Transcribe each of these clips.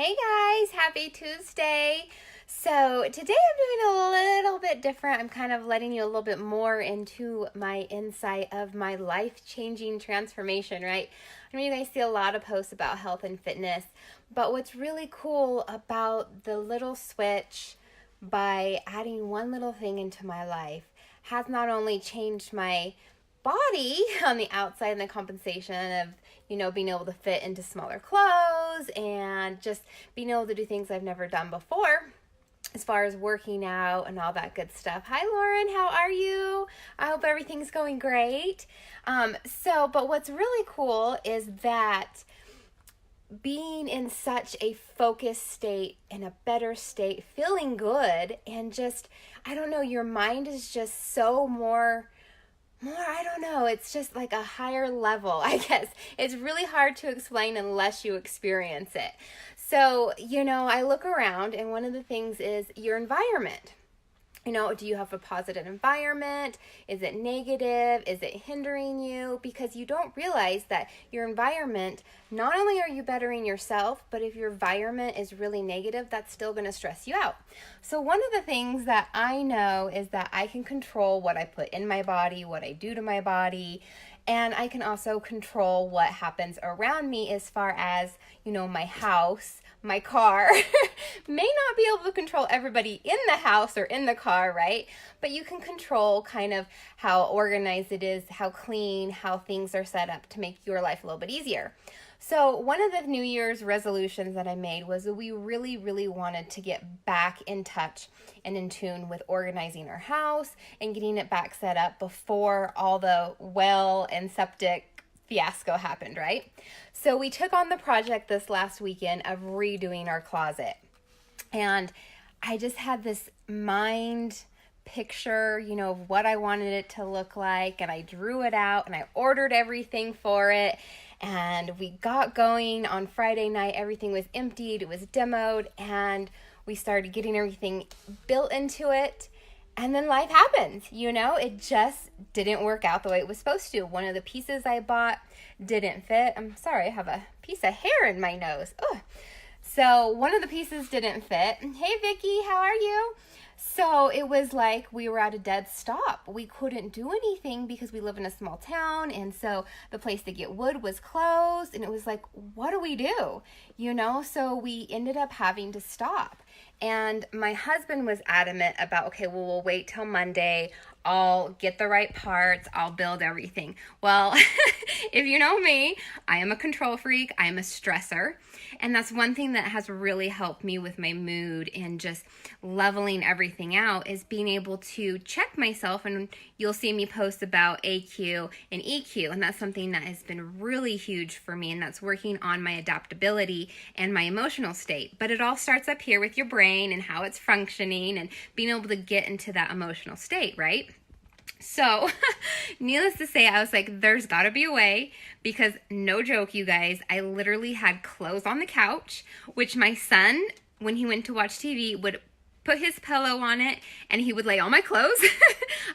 Hey guys, happy Tuesday. So today I'm doing a little bit different. I'm kind of letting you a little bit more into my insight of my life-changing transformation, right? I know you guys see a lot of posts about health and fitness, but what's really cool about the little switch by adding one little thing into my life has not only changed my body on the outside and the compensation of being able to fit into smaller clothes and just being able to do things I've never done before as far as working out and all that good stuff. Hi Lauren, how are you? I hope everything's going great. But what's really cool is that being in such a focused state, in a better state, feeling good, and just, I don't know, your mind is just so more, I don't know, it's just like a higher level, I guess. It's really hard to explain unless you experience it. So, I look around, and one of the things is your environment. Do you have a positive environment? Is it negative? Is it hindering you? Because you don't realize that your environment, not only are you bettering yourself, but if your environment is really negative, that's still going to stress you out. So one of the things that I know is that I can control what I put in my body, what I do to my body, and I can also control what happens around me as far as, my house, my car. May not be able to control everybody in the house or in the car, right? But you can control kind of how organized it is, how clean, how things are set up to make your life a little bit easier. So one of the New Year's resolutions that I made was that we really, really wanted to get back in touch and in tune with organizing our house and getting it back set up before all the well and septic fiasco happened, right? So we took on the project this last weekend of redoing our closet. And I just had this mind picture, of what I wanted it to look like. And I drew it out and I ordered everything for it. And we got going on Friday night. Everything was emptied. It was demoed. And we started getting everything built into it. And then life happens, it just didn't work out the way it was supposed to. One of the pieces I bought didn't fit. I'm sorry, I have a piece of hair in my nose. Ugh. So one of the pieces didn't fit. Hey Vicky, how are you? So it was like we were at a dead stop. We couldn't do anything because we live in a small town. And so the place to get wood was closed. And it was like, what do we do? So we ended up having to stop. And my husband was adamant about, okay, well, we'll wait till Monday. I'll get the right parts. I'll build everything. Well, if you know me, I am a control freak. I'm a stressor. And that's one thing that has really helped me with my mood and just leveling everything out is being able to check myself. And you'll see me post about AQ and EQ. And that's something that has been really huge for me. And that's working on my adaptability and my emotional state. But it all starts up here with your brain and how it's functioning and being able to get into that emotional state, right? So, needless to say, I was like, there's got to be a way because no joke, you guys, I literally had clothes on the couch, which my son, when he went to watch TV, would put his pillow on it and he would lay all my clothes.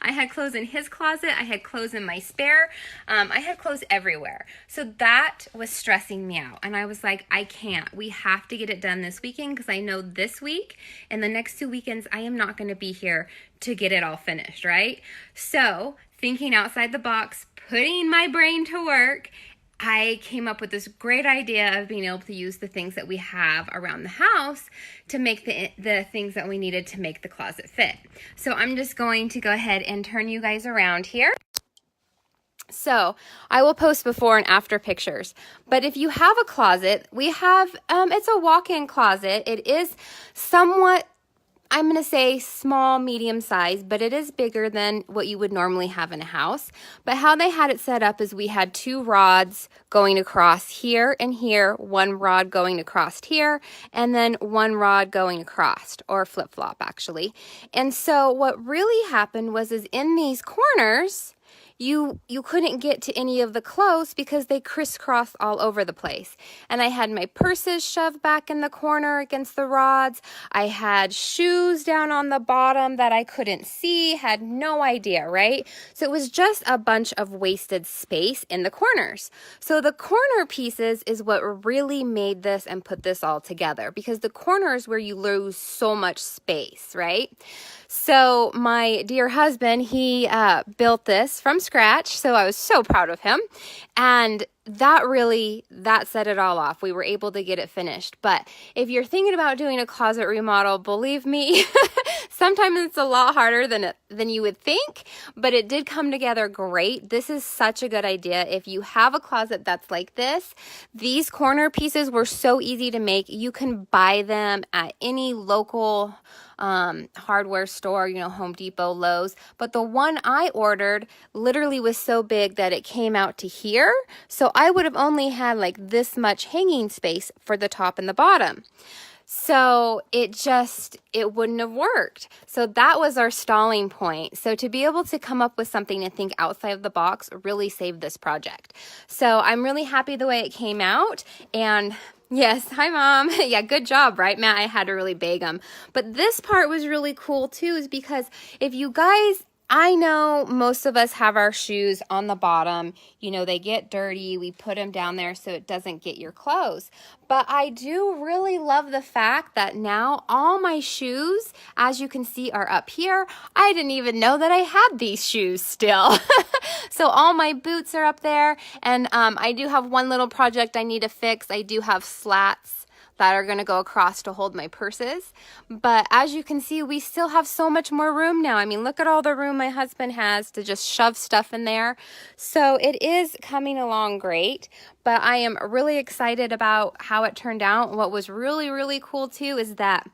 I had clothes in his closet. I had clothes in my spare. I had clothes everywhere. So that was stressing me out. And I was like, I can't. We have to get it done this weekend because I know this week and the next 2 weekends, I am not going to be here to get it all finished, right? So thinking outside the box, putting my brain to work, I came up with this great idea of being able to use the things that we have around the house to make the things that we needed to make the closet fit. So I'm just going to go ahead and turn you guys around here. So I will post before and after pictures. But if you have a closet, we have, it's a walk-in closet. It is somewhat, I'm going to say small, medium size, but it is bigger than what you would normally have in a house. But how they had it set up is we had 2 rods going across here and here, 1 rod going across here, and then 1 rod going across, or flip-flop actually. And so what really happened was is in these corners, you couldn't get to any of the clothes because they crisscrossed all over the place. And I had my purses shoved back in the corner against the rods. I had shoes down on the bottom that I couldn't see, had no idea, right? So it was just a bunch of wasted space in the corners. So the corner pieces is what really made this and put this all together, because the corner is where you lose so much space, right? So my dear husband, he built this from scratch, so I was so proud of him. And that set it all off. We were able to get it finished. But if you're thinking about doing a closet remodel, believe me, sometimes it's a lot harder than you would think, but it did come together great. This is such a good idea. If you have a closet that's like this, these corner pieces were so easy to make. You can buy them at any local hardware store, Home Depot, Lowe's. But the one I ordered literally was so big that it came out to here. So I would have only had like this much hanging space for the top and the bottom. So it wouldn't have worked. So that was our stalling point. So to be able to come up with something and think outside of the box really saved this project. So I'm really happy the way it came out. And yes, hi Mom. Yeah, good job, right, Matt? I had to really beg him. But this part was really cool too, is because if you guys, I know most of us have our shoes on the bottom. They get dirty. We put them down there so it doesn't get your clothes. But I do really love the fact that now all my shoes, as you can see, are up here. I didn't even know that I had these shoes still. So all my boots are up there. And I do have one little project I need to fix. I do have slats that are going to go across to hold my purses. But as you can see, we still have so much more room now. I mean, look at all the room my husband has to just shove stuff in there. So it is coming along great, but I am really excited about how it turned out. What was really, really cool too is that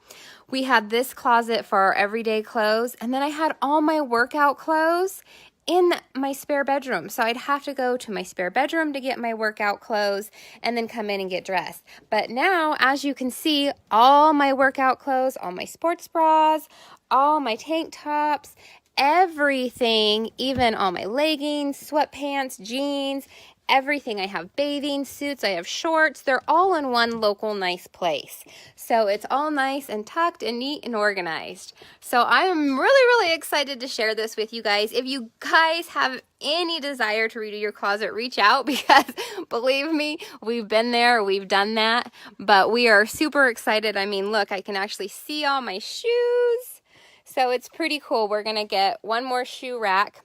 we had this closet for our everyday clothes, and then I had all my workout clothes in my spare bedroom. So I'd have to go to my spare bedroom to get my workout clothes and then come in and get dressed. But now, as you can see, all my workout clothes, all my sports bras, all my tank tops, everything, even all my leggings, sweatpants, jeans, everything. I have bathing suits, I have shorts. They're all in one local nice place. So it's all nice and tucked and neat and organized. So I am really, really excited to share this with you guys. If you guys have any desire to redo your closet, reach out, because believe me, we've been there, we've done that, but we are super excited. I mean, look, I can actually see all my shoes. So it's pretty cool. We're going to get one more shoe rack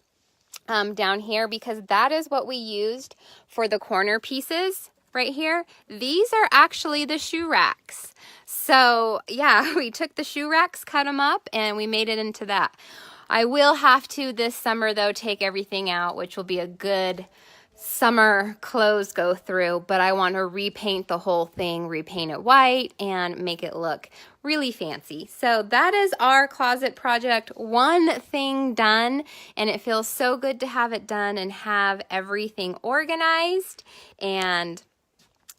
down here, because that is what we used for the corner pieces right here. These are actually the shoe racks. So yeah, we took the shoe racks, cut them up, and we made it into that. I will have to this summer though take everything out, which will be a good summer clothes go through, but I want to repaint the whole thing, repaint it white and make it look really fancy. So that is our closet project. One thing done, and it feels so good to have it done and have everything organized, and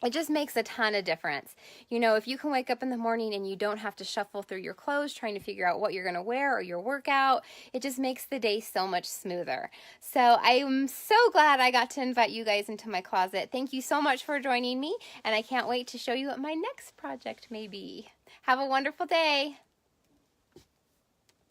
it just makes a ton of difference. If you can wake up in the morning and you don't have to shuffle through your clothes trying to figure out what you're going to wear or your workout, it just makes the day so much smoother. So I'm so glad I got to invite you guys into my closet. Thank you so much for joining me, and I can't wait to show you what my next project may be. Have a wonderful day.